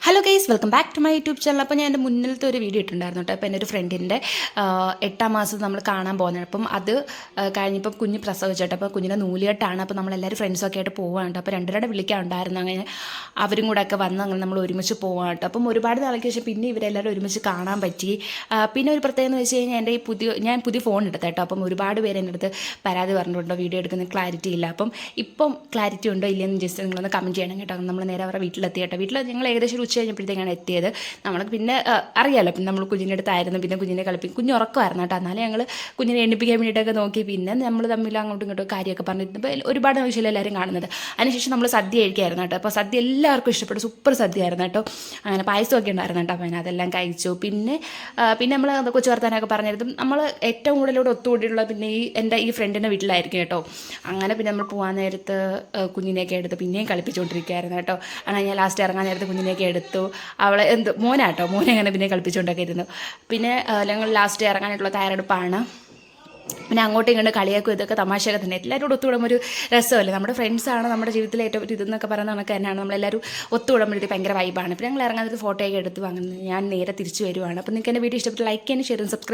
Hello guys, welcome back to my YouTube channel. അപ്പോൾ ഞാൻ എൻ്റെ മുന്നിലത്തെ ഒരു വീഡിയോ ഇട്ടുണ്ടായിരുന്നു കേട്ടോ. അപ്പോൾ എൻ്റെ ഒരു ഫ്രണ്ടിൻ്റെ 8ാം മാസം നമ്മൾ കാണാൻ പോകുന്നത്. അപ്പം അത് കഴിഞ്ഞപ്പോൾ കുഞ്ഞ് പ്രസവിച്ചിട്ട് അപ്പോൾ കുഞ്ഞിനെ നൂലിയെട്ടാണ്. അപ്പോൾ നമ്മളെല്ലാവരും ഫ്രണ്ട്സൊക്കെ ആയിട്ട് പോവാണ് കേട്ടോ. അപ്പോൾ രണ്ടുപേരുടെ വിളിക്കാനുണ്ടായിരുന്നു. അങ്ങനെ അവരും കൂടെ ഒക്കെ വന്ന് അങ്ങനെ നമ്മൾ ഒരുമിച്ച് പോവാണ് കേട്ടോ. അപ്പം ഒരുപാട് നാൾക്ക് ശേഷം പിന്നെ ഇവരെല്ലാവരും ഒരുമിച്ച് കാണാൻ പറ്റി. പിന്നെ ഒരു പ്രത്യേകത എന്ന് വെച്ച് കഴിഞ്ഞാൽ എൻ്റെ ഞാൻ പുതിയ ഫോൺ എടുത്ത കേട്ടോ. അപ്പം ഒരുപാട് പേര് എൻ്റെ അടുത്ത് പരാതി പറഞ്ഞിട്ടുണ്ടോ, വീഡിയോ എടുക്കുന്ന ക്ലാരിറ്റി ഇല്ല. അപ്പം ഇപ്പം ക്ലാരിറ്റി ഉണ്ടോ ഇല്ലയെന്ന് ജസ്റ്റ് നിങ്ങളൊന്ന് കമൻറ്റ് ചെയ്യണം കേട്ടോ. നമ്മൾ നേരെ അവരുടെ വീട്ടിലെത്തി കേട്ടോ. വീട്ടിൽ ഞങ്ങൾ ഏകദേശം ഉച്ച കഴിഞ്ഞപ്പോഴത്തേക്കാണ് എത്തിയത്. നമ്മൾക്ക് പിന്നെ അറിയാമല്ലോ, പിന്നെ നമ്മൾ കുഞ്ഞിൻ്റെ അടുത്തായിരുന്നു. പിന്നെ കുഞ്ഞിനെ കുഞ്ഞ് ഉറക്കമായിരുന്നു കേട്ടോ. എന്നാലും ഞങ്ങൾ കുഞ്ഞിനെ എണ്ണിപ്പിക്കാൻ വേണ്ടിയിട്ടൊക്കെ നോക്കി. പിന്നെ നമ്മൾ തമ്മിൽ അങ്ങോട്ടും ഇങ്ങോട്ടും കാര്യമൊക്കെ പറഞ്ഞിരുന്നപ്പോൾ ഒരുപാട് ആവശ്യമില്ല എല്ലാവരും കാണുന്നത്. അതിനുശേഷം നമ്മൾ സദ്യ കഴിക്കായിരുന്നു കേട്ടോ. അപ്പോൾ സദ്യ എല്ലാവർക്കും ഇഷ്ടപ്പെട്ടു, സൂപ്പർ സദ്യ ആയിരുന്നു കേട്ടോ. അങ്ങനെ പായസമൊക്കെ ഉണ്ടായിരുന്നു കേട്ടോ. അപ്പോൾ അതെല്ലാം കഴിച്ചു. പിന്നെ നമ്മൾ കൊച്ചു വർത്താനൊക്കെ പറഞ്ഞിരുന്നു. നമ്മൾ ഏറ്റവും കൂടുതലൂടെ ഒത്തുകൂടിയുള്ള പിന്നെ എൻ്റെ ഈ ഫ്രണ്ടിൻ്റെ വീട്ടിലായിരിക്കും കേട്ടോ. അങ്ങനെ പിന്നെ നമ്മൾ പോകാൻ നേരത്ത് കുഞ്ഞിനെയൊക്കെ എടുത്ത് പിന്നെയും കളിപ്പിച്ചുകൊണ്ടിരിക്കുകയായിരുന്നു കേട്ടോ. അങ്ങനെ ഞാൻ ലാസ്റ്റ് ഇറങ്ങാൻ നേരത്ത് കുഞ്ഞിനെയൊക്കെ എടുത്തു. അവളെ മോനാട്ടോ, മോനെ അങ്ങനെ പിന്നെ കളിപ്പിച്ചുകൊണ്ടൊക്കെ ഇരുന്നു. പിന്നെ ഞങ്ങൾ ലാസ്റ്റ് ഇറങ്ങാനായിട്ടുള്ള തയ്യാറെടുപ്പാണ്. പിന്നെ അങ്ങോട്ടും ഇങ്ങോട്ട് കളിയാക്കും, ഇതൊക്കെ തമാശയൊക്കെ തന്നെ. എല്ലാവരും ഒത്തുകൂടുമ്പോൾ ഒരു രസമല്ലേ. നമ്മുടെ ഫ്രണ്ട്സാണ് നമ്മുടെ ജീവിതത്തിലെ ഏറ്റവും ഇതെന്നൊക്കെ പറയുന്ന കണക്ക് തന്നെയാണ്. നമ്മളെല്ലാവരും ഒത്തുകൂടുമ്പോഴത്തേക്ക് ഭയങ്കര വൈബാണ്. പിന്നെ ഞങ്ങൾ ഇറങ്ങാനൊരു ഫോട്ടോയൊക്കെ എടുത്തു. അങ്ങനെ ഞാൻ നേരെ തിരിച്ചു വരുവാണ്. അപ്പോൾ നിങ്ങൾക്ക് എൻ്റെ വീഡിയോ ഇഷ്ടപ്പെട്ട് ലൈക്ക് ചെയ്യാനും ഷെയർ ചെയ്യാനും സബ്സ്ക്രൈബ്